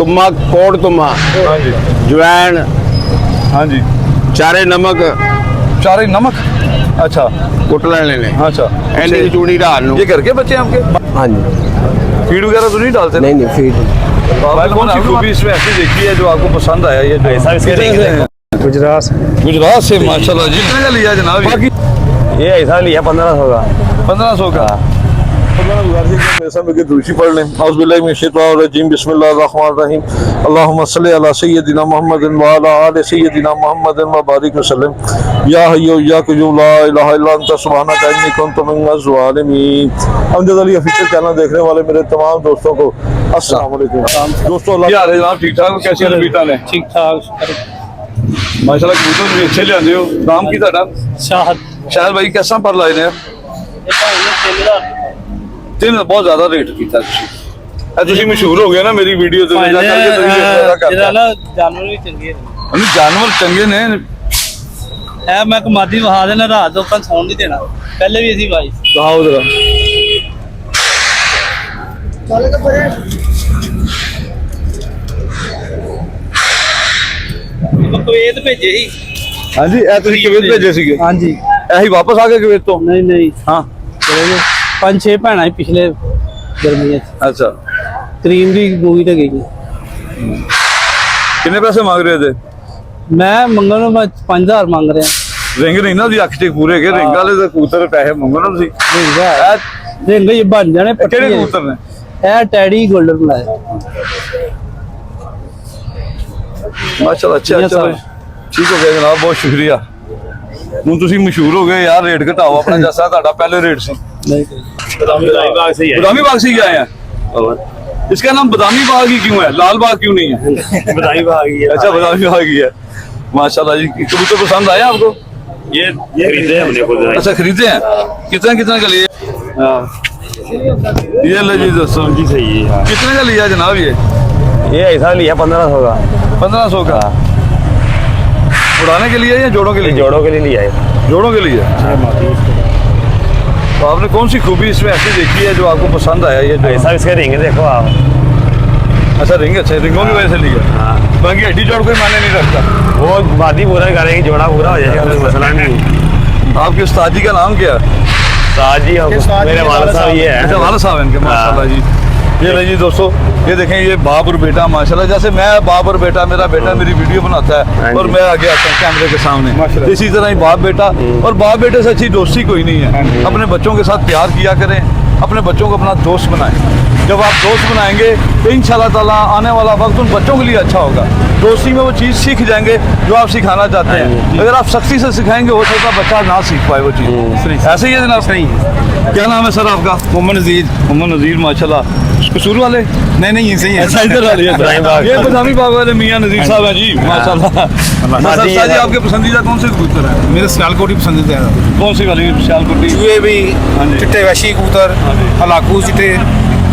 तुम्मा कोड़ तुम्मा हाँ जी जवैन हाँ जी चारे नमक चारे नमक अच्छा कुट लेने ने अच्छा एनी की चूड़ी डाल लो। ये घर के बच्चे हैं आपके हाँ जी। फीड वगैरह तो नहीं डालते? नहीं फीड। तो आपने कौन सी खूबी इसमें ऐसी देखी है जो आपको पसंद आया? ये ऐसा गुजरात गुजरात से माशाल्लाह जी। कितने का लिया जनाब? ये ऐसा लिया 1500 का। 1500 का। दूसरी पढ़ लें। औज़ुबिल्लाहिमिनश्शैतानिर्रजीम बिस्मिल्लाहिर्रहमानिर्रहीम अल्लाहुम्मा सल्लि अला सय्यदिना मुहम्मदिन व अला आलि सय्यदिना मुहम्मदिन व बारिक वसल्लम या हय्यु या क़य्यूम ला इलाहा इल्ला अंता सुब्हानका इन्नी कुन्तु मिनज़ ज़ालिमीन। अमजद अली ऑफिशियल चैनल देखने वाले मेरे तमाम दोस्तों को अस्सलाम वालेकुम। दोस्तों क्या हाल है जनाब? ठीक ठाक? कैसे हैं बीता ने? ठीक ठाक माशाल्लाह कबूतर भी अच्छे लियाते हो। नाम की ਤੁਹਾਡਾ? शाहद शायद भाई कैसा पर लाए ने? तीन बहुत ज्यादा रेट किया ਤੁਸੀਂ ਮਸ਼ਹੂਰ ਹੋ ਗਏ ਨਾ ਮੇਰੀ ਵੀਡੀਓ ਤੇ ਜਾ ਕਰਕੇ ਤੁਸੀਂ ਜਿਹੜਾ ਨਾ ਜਾਨਵਰ ਵੀ ਚੰਗੇ ਨੇ ਜਾਨਵਰ ਚੰਗੇ ਨੇ ਐ ਮੈਂ ਕਮਾਦੀ ਵਹਾ ਦੇਣਾ ਰਾਤ ਤੋਂ ਆਪਾਂ ਸੌਣ ਨਹੀਂ ਦੇਣਾ ਪਹਿਲੇ ਵੀ ਅਸੀਂ ਵਾਈ ਦਿਖਾਓ ਜਰਾ ਕੁਵੈਤ ਭੇਜੇ ਸੀ ਹਾਂਜੀ ਇਹ ਤੁਸੀਂ ਕਿਵੇਂ ਭੇਜੇ ਸੀਗੇ? ਹਾਂਜੀ ਇਹੀ ਵਾਪਸ ਆ ਗਏ ਕੁਵੈਤ ਤੋਂ? ਨਹੀਂ ਨਹੀਂ ਹਾਂ ਚਲੇ ਗਏ 5-6 ਭੈਣਾਂ ਸੀ ਪਿਛਲੇ ਗਰਮੀਆਂ ਚ अच्छा ਕਰੀਮ ਦੀ ਮੂਵੀ ਤੇ ਗਈ कितने पैसे मांग रहे थे? ਮੈਂ ਮੰਗਣ ਨੂੰ ਮੈਂ 5000 ਮੰਗ ਰਿਹਾ रिंग नहीं ना जी अख च पूरे के रिंग वाले तो कबूतर पैसे मंगो ना ਤੁਸੀਂ ਰਿੰਗ ਹੀ ਬਣ ਜਾਣੇ ਕਿਹੜੇ ਕਬੂतर ਨੇ? ਇਹ ਟੈਡੀ 골ਡਨ ਬੁਲਾਇਆ माशाल्लाह अच्छा अच्छा ठीक हो गया जनाब बहुत शुक्रिया ਹੁਣ ਤੁਸੀਂ ਮਸ਼ਹੂਰ ਹੋ ਗਏ यार रेट घटाओ अपना जैसा ਤੁਹਾਡਾ पहले रेट से ਨਹੀਂ बदामी बाग से ही आए हैं। इसका नाम बदामी बाग ही क्यों है? लाल बाग क्यों नहीं है? बधाई भाग गई अच्छा बदामी बाग ही है। माशाल्लाह जी कबूतर पसंद आया आपको? ये खरीदे हमने खुद। अच्छा खरीदे हैं? कितने कितने का लिए? ये लो जी दोस्तों जी सही है। कितने का लिया जनाब? ये ऐसा लिया 1500 का। 1500 का। उड़ाने के लिए या जोड़ों के लिए? जोड़ों के लिए लिया है। जोड़ों के लिए। तो आपने कौन सी खूबी इसमें ऐसी देखी है जो आपको पसंद आया? ये ऐसा इसके रिंग देखो आप। अच्छा रिंग अच्छे रिंगों की वजह से लिया। हाँ। बाकी हड्डी जोड़ कोई मायने नहीं रखता। वो वादी पूरा करेंगे जोड़ा पूरा हो जाएगा कोई मसला नहीं। आपके उस्ताद जी का नाम क्या है? साज जी मेरे वाला साहब ये अच्छा है। वाला साहब हैं इनके माशाल्लाह जी। ये रही जी दोस्तों ये देखें ये बाप और बेटा माशाल्लाह जैसे मैं बाप और बेटा मेरा बेटा मेरी वीडियो बनाता है और मैं आगे आता हूँ कैमरे के सामने इसी तरह ही बाप बेटा और बाप बेटे से अच्छी दोस्ती कोई नहीं है। अपने बच्चों के साथ प्यार किया करें अपने बच्चों को अपना दोस्त बनाएं। जब आप दोस्त बनाएंगे तो इंशाल्लाह ताला आने वाला वक्त उन बच्चों के लिए अच्छा होगा। दोस्ती में वो चीज़ सीख जाएंगे जो आप सिखाना चाहते हैं। अगर आप सख्ती से सिखाएंगे हो सकता है बच्चा ना सीख पाए वो चीज़। ऐसे ही है जनाब? सही क्या नाम है सर आपका? मोहम्मद नज़ीर। मोहम्मद नज़ीर माशाल्लाह कसूर वाले? नहीं ये सही है। अच्छा इधर वाले ये बदामी बाग वाले मियां नज़ीर साहब हैं जी माशाल्लाह। सर जी आपके पसंदीदा कौन से कबूतर हैं? मेरे सियालकोटी पसंदीदा है। कौन सी वाली सियालकोटी? चूहे भी हाँ जी। चिट्टे वैशी कबूतर हलाकू चिट्टे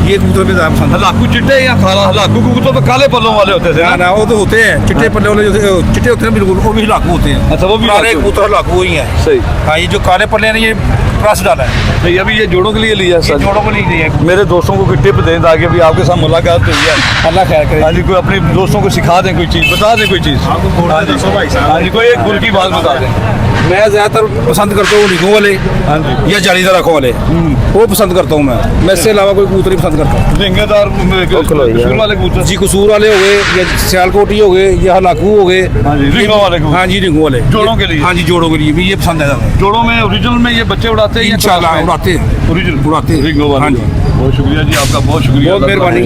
ये कबूतर भी ज़्यादा पसंद है। हलाकू चिट्टे या काला? हलाकू कबूतर तो काले पल्लों वाले होते थे ना वो तो होते हैं चिट्टे पल्ले वाले जो चिट्टे होते हैं बिल्कुल वो भी हलाकू होते हैं। अच्छा वो भी काले कबूतर हलाकू ही है। सही। हाँ ये जो काले पल्ले हैं ये क्रॉस डाला है। नहीं अभी ये जोड़ों के लिए लिया सर? जोड़ों को नहीं दिए। मेरे दोस्तों को कोई टिप दें ताकि अभी आपके साथ मुलाकात हुई है। अल्लाह खैर करे। हाँ जी कोई अपने दोस्तों को सिखा दें कोई चीज़ बता दें कोई चीज़। हाँ जी कोई एक गुल की बात बता दें। मैं ज़्यादातर पसंद करता हूँ रिंगों वाले हाँ जी या जालीदार आँखों वाले वो पसंद करता हूँ मैं इससे अलावा कोई कबूतर नहीं पसंद करता। रिंगेदार कसूर वाले कबूतर? जी कसूर वाले हो गए या सियालकोटी हो गए या हलाकू हो गए। हाँ जी रिंगों वाले कबूतर? हाँ जी रिंगों वाले जोड़ों के लिए? हाँ जी जोड़ों के लिए भी ये पसंद है ज़्यादा। जोड़ों में ओरिजिनल में ये बच्चे उड़ाते हैं? इंशाल्लाह उड़ाते हैं ओरिजिनल उड़ाते हैं। रिंगों वाले? हाँ जी बहुत शुक्रिया जी आपका बहुत शुक्रिया। बहुत मेहरबानी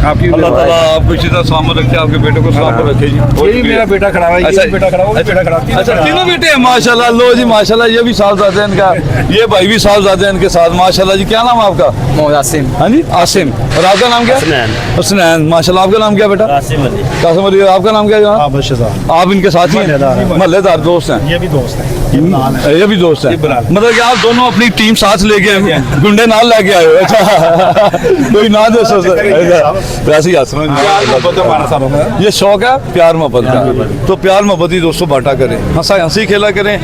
आपकी। अल्लाह ताला आपको इसी तरह सलामत रखे आपके बेटे को सलामत रखे जी। ये भी मेरा बेटा खड़ा है। अच्छा ये बेटा खड़ा है वो भी बेटा खड़ा है। अच्छा तीनों बेटे हैं माशाल्लाह। लो जी माशाल्लाह ये भी साहबजादे हैं इनका ये भाई भी साहबजादे हैं इनके साथ माशाल्लाह जी। क्या नाम है आपका? मोहम्मद आसिम। हाँ जी आसिम। और आपका नाम क्या? हुसनैन। माशाल्लाह आपका नाम क्या बेटा? कासिम अली। आपका नाम क्या है? आप इनके साथ ही हैं? महल्लेदार दोस्त हैं? ये भी दोस्त है। ये भी दोस्त है मतलब कि आप दोनों अपनी टीम साथ लेके गुंडे नाल लेके आए हो? अच्छा कोई ना दे वैसे ही ये शौक है प्यार मोहब्बत का। तो प्यार मोहब्बत ही दोस्तों बांटा करें हंसी खेला करें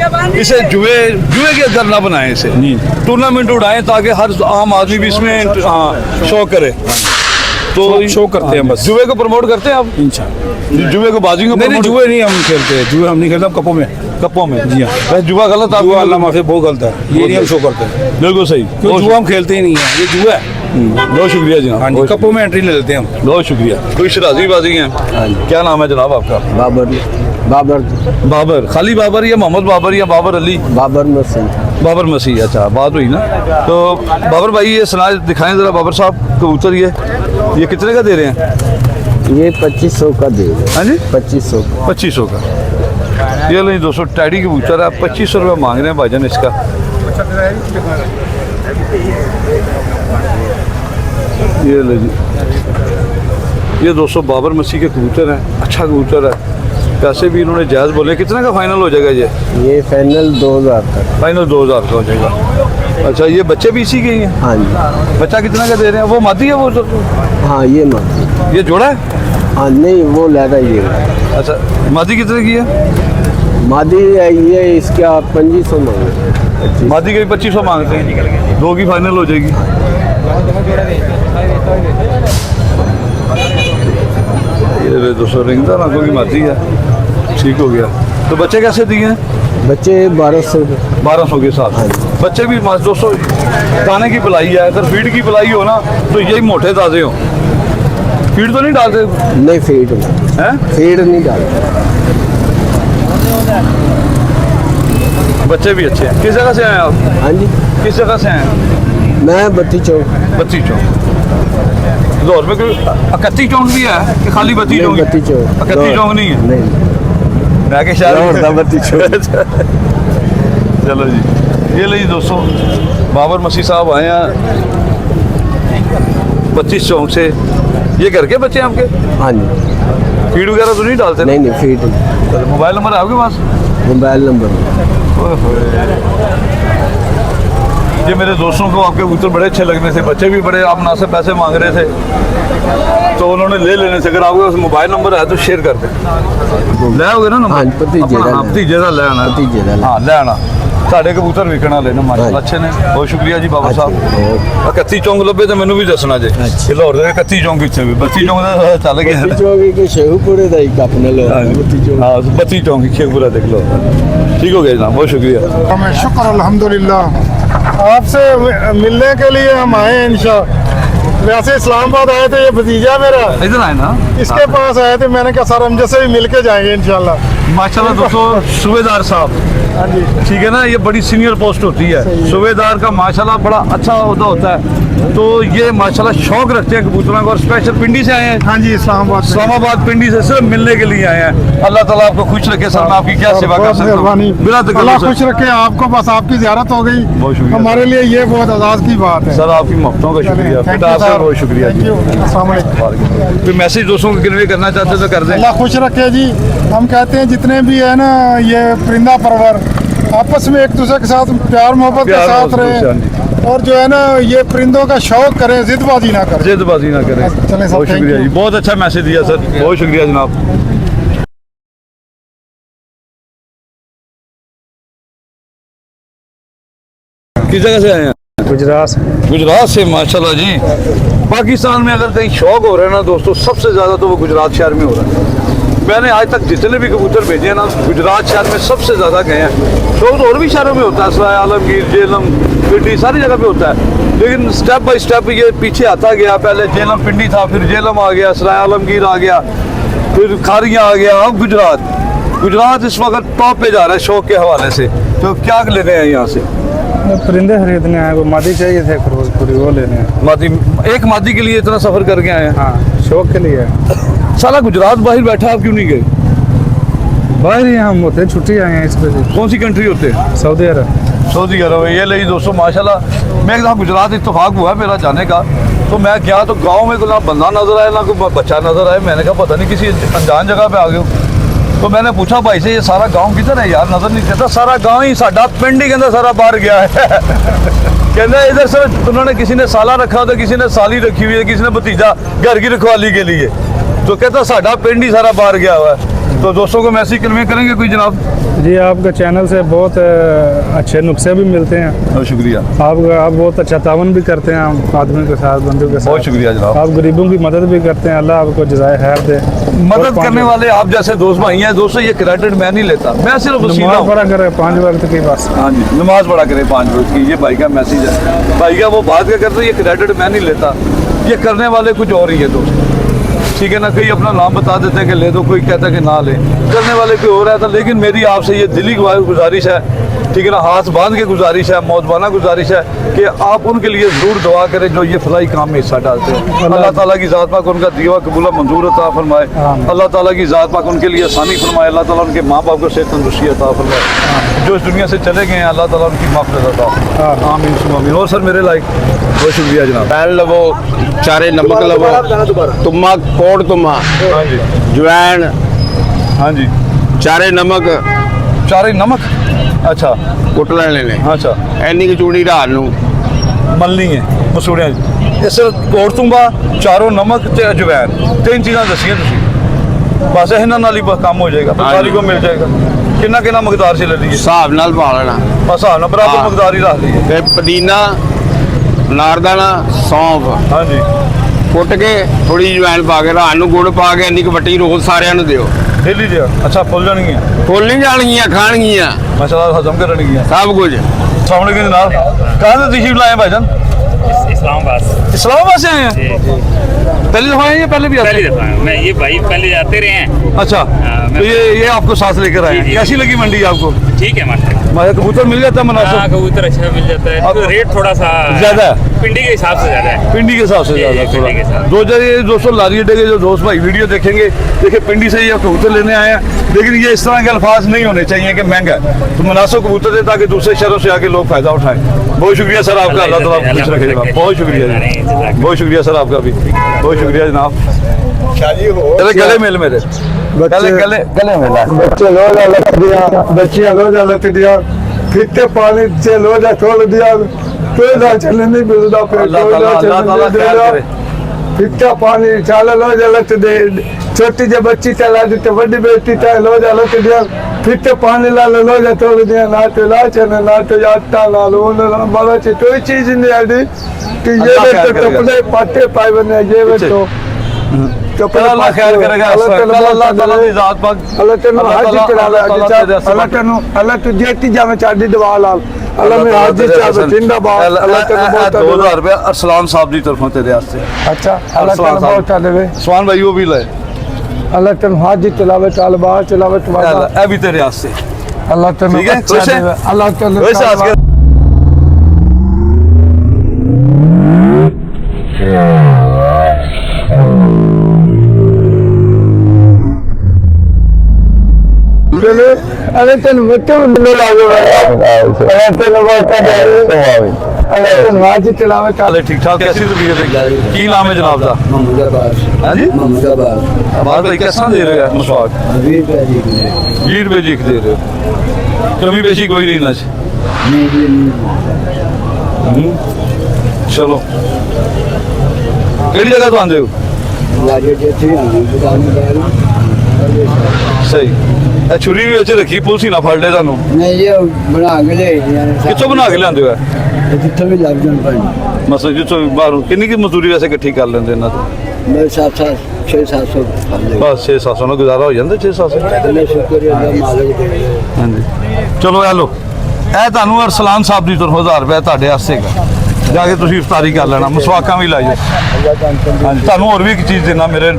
इसे जुए के अंदर ना बनाएं इसे टूर्नामेंट उड़ाएं ताकि हर आम आदमी भी इसमें शौक करे। तो शो करते हैं बस। जुए को प्रमोट करते हैं आप? इंशाल्लाह। जुए को, बाजी को नहीं promote- जुए नहीं हम खेलते, जुए हम नहीं खेलते, हम कपों में। कपों में? जी हाँ। वैसे जुआ गलत, आप जुआ अल्लाह माफी बहुत गलत है, ये नहीं हम शो करते हैं, बिल्कुल सही। क्यों जुआ हम खेलते ही नहीं है, ये जुआ है। बहुत शुक्रिया जनाब। हाँ जी, बहुत कपों में एंट्री ले लेते हैं हम। शुक्रिया। बहुत शुक्रिया। कोई शराजी बाजी है? क्या नाम है जनाब आपका? बाबर बाबर, खाली बाबर या मोहम्मद बाबर या बाबर अली? बाबर मसीह। बाबर मसीह, अच्छा बात हुई ना। तो बाबर भाई ये सुना दिखाएं जरा बाबर साहब कबूतर, ये कितने का दे रहे हैं? ये 2500 का दे दो। हाँ जी 2500 का। 2500 का। ये लो दोस्तों, टैडी कबूतर है, 2500 रुपये मांग रहे हैं भाईजान इसका। ये लो जी, ये दोस्तों बाबर मसीह के कबूतर हैं, अच्छा कबूतर है, पैसे भी इन्होंने जायज़ बोले। कितने का फाइनल हो जाएगा ये फाइनल 2000 तक। फाइनल 2000 का हो जाएगा। अच्छा, ये बच्चे भी इसी के ही हैं? हाँ जी। बच्चा कितना का दे रहे हैं? वो मादी है वो तो? हाँ ये मादी। ये जोड़ा है? हाँ नहीं वो लहरा ये। अच्छा, मादी कितने की है? मादी ये इसका 2500 मांगे। मादी के भी 2500 मांगते हैं, 2 की फाइनल हो जाएगी। ये दोस्तों रिंगदार आंखों की मादी है, ठीक हो गया। तो बच्चे कैसे दिए हैं? बच्चे 1200 के। 1200 के साथ बच्चे भी दोस्तों। दाने की पिलाई है, अगर फीड की पिलाई हो ना तो यही मोटे ताज़े हो। फीड तो नहीं डालते नहीं फीड हैं? फीड नहीं डालते। बच्चे भी अच्छे हैं। किस जगह से आए आप? हाँ जी किस जगह से आए? मैं 32 चौक। 32 चौक। लाहौर में कोई 31 चौक भी है कि खाली 32 चौक? 32 चौक। 31 चौक नहीं है? नहीं मैं के शहर लाहौर का 32 चौक। चलो जी, ये लीजिए दोस्तों, बाबर मसीह साहब आए हैं 25 चौक से। ये घर के बच्चे हैं आपके? हाँ जी। फीड वगैरह तो नहीं डालते? नहीं नहीं फीड नहीं। चलो, मोबाइल नंबर है आपके पास? Mobile number. ये मेरे दोस्तों को आपके कबूतर बड़े अच्छे लगने से, बच्चे भी बड़े आप मुनासिब पैसे मांग रहे थे तो उन्होंने ले लेने से। अगर आपके पास मोबाइल नंबर है तो शेयर कर दें। ले आओगे ना नंबर? हाँ, भतीजे दा अपना, भतीजे दा ले आना। भतीजे दा ले। हाँ ले आना। साढ़े कबूतर विकना लेना माशाल्लाह, अच्छे ने। बहुत शुक्रिया जी बाबा साहब। 31 चौक लभे तो मैनू भी दसना जे। लाहौर दे 31 चौक किथे भी? 32 चौक दा चल गया। 32 चौक के शेखपुरे दा एक अपने लो। 32 चौक। हाँ 32 चौक शेखपुरा देख लो। ठीक हो गया जनाब, बहुत शुक्रिया। हमें शुक्र अल्हम्दुलिल्लाह। आपसे मिलने के लिए हम आए हैं इंशाल्लाह। वैसे इस्लामाबाद आए थे, ये भतीजा मेरा, इधर आए ना, इसके पास आए थे। मैंने कहा सर हम जैसे भी मिल के जाएंगे इंशाल्लाह। माशाल्लाह दोस्तों, सूबेदार साहब, हाँ जी ठीक है ना, ये बड़ी सीनियर पोस्ट होती है। सूबेदार का माशाल्लाह बड़ा अच्छा ओहदा होता है। तो ये माशाल्लाह शौक रखते हैं कबूतरों का, और स्पेशल पिंडी से आए हैं। हाँ जी इस्लामाबाद से। इस्लामाबाद पिंडी से सिर्फ मिलने के लिए आए हैं। अल्लाह ताला आपको खुश रखे सर, मैं आपकी क्या सेवा कर बहुत सकता मेहरबानी। हूँ? बिला अल्लाह तकल्लुफ़ खुश सर। रखे आपको, बस आपकी ज़ियारत हो गई बहुत शुक्रिया। हमारे लिए, ये बहुत एजाज़ की बात है। सर आपकी मोहब्बतों का शुक्रिया, Thank बेटा you, आपका sir. बहुत शुक्रिया Thank जी। you. अस्सलाम वालेकुम। कोई मैसेज दोस्तों को कन्वे करना चाहते तो कर दें। अल्लाह खुश रखे जी। हम कहते हैं जितने भी है ना ये परिंदा परवर, आपस में एक दूसरे के साथ प्यार मोहब्बत के प्यार साथ मोहब्बत के रहे, और जो है ना ये परिंदों का शौक करें, जिदबाजी ना करें। जिदबाजी ना करें। चलें सर, बहुत thank शुक्रिया you. जी, बहुत अच्छा मैसेज दिया सर, बहुत शुक्रिया जनाब। किस जगह से आए हैं? गुजरात से। माशाल्लाह जी। पाकिस्तान में अगर कहीं शौक हो रहा है ना दोस्तों, सबसे ज़्यादा तो वो गुजरात शहर में हो रहा है। मैंने आज तक जितने भी कबूतर भेजे हैं ना, गुजरात शहर में सबसे ज़्यादा गए हैं। शौक तो और भी शहरों में होता है, सराय आलमगीर, जेलम, पिंडी, सारी जगह पे होता है, लेकिन स्टेप बाय स्टेप ये पीछे आता गया। पहले जेलम पिंडी था, फिर जेलम आ गया, सराय आलमगीर आ गया, फिर खारियाँ आ गया, अब गुजरात इस वक्त टॉप पे जा रहा है शौक के हवाले से। तो क्या लेने हैं यहाँ से? परिंदे खरीदने आए, वो मादी चाहिए थे पूरी, वो लेने हैं। मादी, एक मादी के लिए इतना सफ़र करके आए हैं? हाँ शौक के लिए। साला गुजरात बाहर बैठा, आप क्यों नहीं गए? बाहर ही हम होते, छुट्टी आए हैं इस वजह से। कौन सी कंट्री होते हैं? सऊदी अरब। सऊदी अरब। ये ले दोस्तों माशाल्लाह, मैं एक दफ़ा गुजरात इत्तेफाक हुआ मेरा जाने का, तो मैं गया तो गांव में कोई ना बंदा नज़र आया ना कोई बच्चा नज़र आया। मैंने कहा पता नहीं किसी अनजान जगह पे आ गए हो। तो मैंने पूछा भाई से ये सारा गांव किधर है यार, नज़र नहीं देता। सारा गांव ही साडा पिंड ही कहता सारा बाहर गया है। कहते इधर सर उन्होंने किसी ने साला रखा होता, किसी ने साली रखी हुई है, किसी ने भतीजा घर की रखवाली के लिए। तो कहता साडा पिंड ही सारा बाहर गया हुआ है। तो दोस्तों को मैसेज कन्वे करेंगे कोई जनाब? जी आपके चैनल से बहुत अच्छे नुस्खे भी मिलते हैं। बहुत शुक्रिया, आप बहुत अच्छा तावन भी करते हैं आदमी के साथ, बंदों के साथ। बहुत शुक्रिया जनाब। आप गरीबों की मदद भी करते हैं, अल्लाह आपको जज़ाए खैर दे। मदद करने वाले आप जैसे दोस्त भाई हैं। दोस्तों ये क्रेडिट मैं नहीं लेता, मैं सिर्फ वसीला नमाज हूं। पढ़ा करे 5 वक्त की बस। हाँ जी, नमाज पढ़ा करें 5 वक्त की, ये भाई का मैसेज है। भाई का वो बात क्या करते हैं, ये क्रेडिट मैं नहीं लेता, ये करने वाले कुछ और ही है दोस्त। ठीक है ना, कई अपना नाम बता देते हैं कि ले दो, कोई कहता है कि ना ले, करने वाले कोई और है। तो लेकिन मेरी आपसे ये दिली गुजारिश है, ठीक है ना, हाथ बांध के गुजारिश है, मौजबाना गुजारिश है कि आप उनके लिए ज़रूर दुआ करें जो ये फलाई काम में हिस्सा डालते हैं। अल्लाह ताला की ज़ात पाक उनका दीवा कबूला मंजूर अता फरमाए, अल्लाह ताला की ज़ात पाक उनके लिए आसानी फरमाए, अल्लाह ताला उनके माँ बाप को सेहत तंदुरुस्ती अता फरमाए, जो इस दुनिया से चले गए हैं अल्लाह ताला उनकी माफ़रत अता। आमीन सुम्मा आमीन। और सर मेरे लाइक बहुत शुक्रिया जनाब। पैन लवो, चारे नमक लवो, तुम्मा कोड़ तुम्मा, हाँ जी, जवैन, हाँ जी, चारे नमक चारे नमक, अच्छा कुट लेने ने। अच्छा, ਐਨੀ ਕਿ ਚੂੜੀ ਰਾਤ ਨੂੰ मलनी है मसूड़ियाँ इस कोड़ तुम्बा, चारों नमक ते अजवैन, 3 चीज़ां दसियां तुसीं, बस इन्हां नाल ही बस काम हो जाएगा, सारी को मिल जाएगा। कितना कितना मकदार से ले लीजिए, ਹਿਸਾਬ ਨਾਲ ਪਾ ਲੈਣਾ। बस हाँ ना बराबर हाँ। मकदार ही रख लीजिए। ਤੇ ਪੁਦੀਨਾ, ਨਾਰਦਾਣਾ, ਸੌਂਫ हाँ जी, ਕੁੱਟ ਕੇ ਥੋੜੀ ਜਵੈਨ ਪਾ ਕੇ ਰਾਤ ਨੂੰ ਗੁੜ ਪਾ ਕੇ ਇੰਨੀ ਕੁ ਵੱਟੀ ਰੋਜ਼ ਸਾਰਿਆਂ ਨੂੰ ਦਿਓ। ले लीजिए। अच्छा फुल जाएंगी, ਫੁੱਲ ਨਹੀਂ ਜਾਣਗੀਆਂ, ਖਾਣਗੀਆਂ माशाल्लाह हजम करनी है। ਸਭ ਕੁਝ। अस्सलाम वालेकुम जनाब, कहाँ से तशरीफ लाए हैं भाईजान? इस्लामाबाद इस्लामाबाद से आए हैं? पहली दफा आए हैं या पहले भी आते पहली हैं? दफा है। मैं ये भाई पहले जाते रहे हैं। अच्छा, मैं- तो ये आपको साथ लेकर आए हैं। जी, जी। कैसी लगी मंडी आपको? ठीक है मास्टर। माया कबूतर मिल जाता है हाँ, मुनासिब? कबूतर अच्छा मिल जाता है, अब- तो रेट थोड़ा सा ज़्यादा है? पिंडी के हिसाब से ज्यादा है। पिंडी के हिसाब से जी, ज़्यादा जी, थोड़ा। पिंडी के हिसाब। दो जगह दोस्तों लारी अड्डे के जो दोस्त भाई वीडियो देखेंगे, देखिए पिंडी से ये कबूतर लेने आए हैं, लेकिन ये इस तरह के अल्फाज नहीं होने चाहिए कि महंगा है, तो मुनासिब कबूतर दे ताकि दूसरे शहरों से आके लोग फायदा उठाएं। बहुत शुक्रिया सर आपका, अल्लाह ताला आपको खुश रखे जनाब। बहुत शुक्रिया जी, बहुत शुक्रिया सर आपका भी, बहुत शुक्रिया जनाब। चले गले मिल मेरे, गले गले गले मिला। बच्चे लोजा लग दिया, बच्चियां लोजा लग दिया, फिरते पानी से लोजा खोल दिया, कोई ना चलने नहीं मिलता, फिर अल्लाह कोई ताला ना अल्लाह ताला चलने खैर नहीं करे। देता। फिरता पानी चाले लोजा लग दे, छोटी जो बच्ची चला देते, बड़ी बेटी चाहे लोजा लग दिया, फिरते पानी ला लोजा तोड़ दिया, ना तो ला चले, ना तो आटा ला लो, मारा ची कोई चीज नहीं आती कि ये अल्लाह खैर तो करेगा। कपड़े पाटे पाए बने, ये पीछे। तो कपड़े अल्लाह खैर करेगा। अल्लाह ताला की ज़ात पाक, अल्लाह तेन अल्लाह हाजी ताला- चला अल्लाह ताला तेरे से अल्लाह तेन अल्लाह तू जेती जावे चाडी दवा लाल अल्लाह में हाजी चावे जिंदाबाद अल्लाह तेन बहुत 2000 रुपया अरसलान साहब की तरफों तेरे वास्ते। अच्छा अल्लाह तेन बहुत देवे स्वान भाई वो भी ले, अल्लाह तेन हाजी चलावे चाल बाहर चलावे तुम्हारा ए भी तेरे वास्ते। अल्लाह तेन ठीक है, खुश है? अल्लाह तेन वैसे आज के अल्लाह तेन मत्ते मिले लागो अल्लाह तेन बहुत देवे अल्लाह तेन हाजी चलावे चाल चले ठीक ठाक। कैसी तबीयत है? की नाम है जनाब दा? हाँ जी, आवाज भाई कैसा दे रहे हो मसवाक? 20 रुपए जी दे रहे हो, कमी पेशी कोई नहीं ना च। चलो केड़ी जगह तो आंदे हो? सही। ए छुरी भी अच्छी रखी, पुलिस ही ना फड़ ले थानू। नहीं ये बना के ले कितों बना के लियांदे हो? जितना भी लग जान पाए मतलब जितों बाहरों किन्नी की मजदूरी वैसे इकट्ठी कर लेंदे इन्हां तो? मैं 600-700 बस 600-700 ਨਾਲ ਗੁਜ਼ਾਰਾ ਹੋ ਜਾਂਦਾ। 600-700 मैं शुक्र है अल्लाह मालिक दे ਹਾਂਜੀ। ਚਲੋ ਇਹ ਲੋ, ਇਹ ਤੁਹਾਨੂੰ ਅਰਸਲਾਨ ਸਾਹਿਬ ਦੀ ਤਰਫੋਂ 1000 ਰੁਪਏ ਤੁਹਾਡੇ ਵਾਸਤੇ ਹੈਗਾ, ਜਾ ਕੇ ਤੁਸੀਂ ਇਫਤਾਰੀ ਕਰ ਲੈਣਾ, ਮਸਵਾਕਾਂ ਵੀ ਲਾਈਓ। ਹਾਂਜੀ, ਤੁਹਾਨੂੰ ਹੋਰ ਵੀ ਇੱਕ ਚੀਜ਼ ਦੇਣਾ ਮੇਰੇ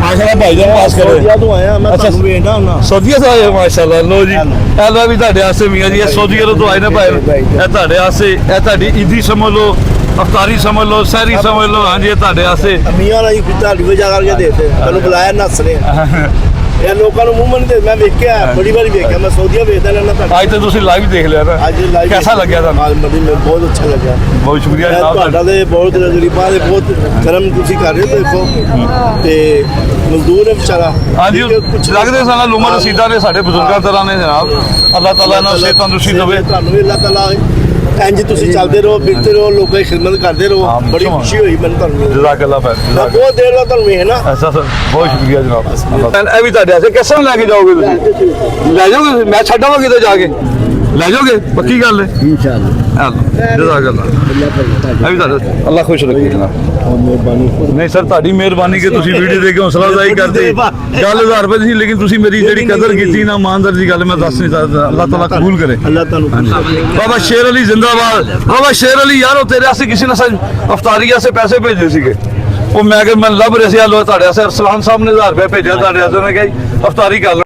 ਮਾਸ਼ਾਅੱਲਾ ਭਾਈਜਾਨ ਪਾਸ ਕਰੇ। सऊदीया तो आया मैं अच्छा। ਤੁਹਾਨੂੰ ਵੇਖਦਾ ਹੁੰਨਾ ਸੌਦੀਆ ਤੋਂ ਆਏ ਹੋ ਮਾਸ਼ਾਅੱਲਾ। ਲੋ ਜੀ ਇਹ ਲੋ ਵੀ ਤੁਹਾਡੇ ਵਾਸਤੇ ਮੀਆਂ ਜੀ, ਇਹ ਸੌਦੀਆ ਤੋਂ ਆਏ ਨੇ ਭਾਈ, ਇਹ ਤੁਹਾਡੇ ਵਾਸਤੇ, ਇਹ ਤੁਹਾਡੀ ਈਦੀ ਸਮਝ ਲਓ, ਅਫਤਾਰੀ ਸਮਝ ਲਓ, ਸਹਿਰੀ ਸਮਝ ਲਓ। ਹਾਂਜੀ ਇਹ ਤੁਹਾਡੇ ਵਾਸਤੇ। ਮੀਆਂ ਨਾਲ ਹੀ ਤੁਹਾਡੀ ਵਜ੍ਹਾ ਕਰਕੇ ਦੇਤੇ ਤੈਨੂੰ ਬੁਲਾਇਆ ਨੱਸ ਰਹੇ ਇਹ ਲੋਕਾਂ ਨੂੰ ਮੂੰਹ ਮਨ ਦੇ ਮੈਂ ਵੇਖਿਆ ਬੜੀ ਵਾਰੀ ਵੇਖਿਆ ਮੈਂ ਸਊਦੀਆ ਵੇਖਦਾ ਰਹਿਣਾ ਤੁਹਾਡਾ ਅੱਜ ਤੇ ਤੁਸੀਂ ਲਾਈਵ ਦੇਖ ਲਿਆ ਨਾ, ਅੱਜ ਲਾਈਵ कैसा लग गया था? ਮੈਨੂੰ ਬਹੁਤ ਅੱਛਾ ਲੱਗਿਆ ਬਹੁਤ ਸ਼ੁਕਰੀਆ ਮੈਂ ਜਨਾਬ ਤੁਹਾਡਾ ਤੇ ਬਹੁਤ ਗਰੀਬਾਂ ਦੇ ਬਹੁਤ ਕਰਮ ਤੁਸੀਂ ਕਰ ਰਹੇ ਹੋ ਦੇਖੋ ਤੇ ਮਜ਼ਦੂਰ ਹੈ ਵਿਚਾਰਾ ਹਾਂਜੀ ਲੱਗਦੇ ਸਾਲਾਂ ਉਮਰ ਰਸੀਦਾਂ ਨੇ ਸਾਡੇ ਬਜ਼ੁਰਗਾਂ ਤਰ੍ਹਾਂ ਨੇ ਜਨਾਬ ਅੱਲਾਹ ਤਾਲਾ ਇਹਨਾਂ ਨੂੰ ਸਿਹਤ ਤੰਦਰੁਸਤੀ ਦੇਵੇ ਤੁਹਾਨੂੰ ਵੀ ਅੱਲਾਹ ਤਾਲਾ ਇੰਜ ਤੁਸੀਂ ਚੱਲਦੇ ਰਹੋ ਬਿਰਤੇ ਰਹੋ ਲੋਕਾਂ ਦੀ ਖਿਦਮਤ ਕਰਦੇ ਰਹੋ ਬੜੀ ਖੁਸ਼ੀ ਹੋਈ ਮੈਨੂੰ ਤੁਹਾਨੂੰ ਜਜ਼ਾਕ ਅੱਲਾਹ ਖੈਰ ਮੈਂ ਬਹੁਤ ਦੇਰ ਬਾਅਦ ਤੁਹਾਨੂੰ ਵੇਖਣਾ ਐਸਾ ਸਰ ਬਹੁਤ ਸ਼ੁਕਰੀਆ ਜਨਾਬ ਇਹ ਵੀ ਤੁਹਾਡੇ ਵਾਸਤੇ ਕਿਸ ਤਰ੍ਹਾਂ ਲੈ ਕੇ ਜਾਓਗੇ ਤੁਸੀਂ ਲੈ ਜਾਓਗੇ ਮੈਂ ਛੱਡਾਂਗਾ ਕਿਤੇ ਜਾ ਕੇ ਲੈ ਜਾਓਗੇ ਪੱਕੀ ਗੱਲ ਹੈ इंशाल्लाह ਜਜ਼ਾਕ ਅੱਲਾਹ ਇਹ ਵੀ ਤੁਹਾਡਾ ਅੱਲਾਹ ਖੁਸ਼ ਰੱਖੇ ਜਨਾਬ ਨਹੀਂ ਸਰ ਤੁਹਾਡੀ ਮਿਹਰਬਾਨੀ ਕਿ ਤੁਸੀਂ ਵੀਡੀਓ ਦੇ ਕੇ ਹੌਸਲਾ ਅਫਜ਼ਾਈ ਕਰਦੇ ਗੱਲ 1000 ਰੁਪਏ ਦੀ ਸੀ ਲੇਕਿਨ ਤੁਸੀਂ ਮੇਰੀ ਜਿਹੜੀ ਕਦਰ ਕੀਤੀ ਨਾ ਇਮਾਨਦਾਰੀ ਦੀ ਗੱਲ ਮੈਂ ਦੱਸ ਨਹੀਂ ਸਕਦਾ ਅੱਲਾਹ ਤਾਲਾ ਕਬੂਲ ਕਰੇ ਅੱਲਾਹ ਤੁਹਾਨੂੰ ਬਾਬਾ ਸ਼ੇਰ ਅਲੀ ਜ਼ਿੰਦਾਬਾਦ ਬਾਬਾ ਸ਼ੇਰ ਅਲੀ ਯਾਰ ਉਹ ਤੇਰੇ ਵਾਸਤੇ ਕਿਸੇ ਨੇ ਅਫਤਾਰੀ ਵਾਸਤੇ ਪੈਸੇ ਭੇਜੇ ਸੀਗੇ ਉਹ ਮੈਂ ਕਿ ਮੈਂ ਲੱਭ ਰਿਹਾ ਸੀ ਤੁਹਾਡੇ ਵਾਸਤੇ ਅਰਸਲਾਨ ਸਾਹਿਬ ਨੇ 1000 ਰੁਪਏ ਭੇਜਿਆ ਤੁਹਾਡੇ ਵਾਸਤੇ ਮੈਂ ਕਿਹਾ ਅਫਤਾਰੀ ਕਰ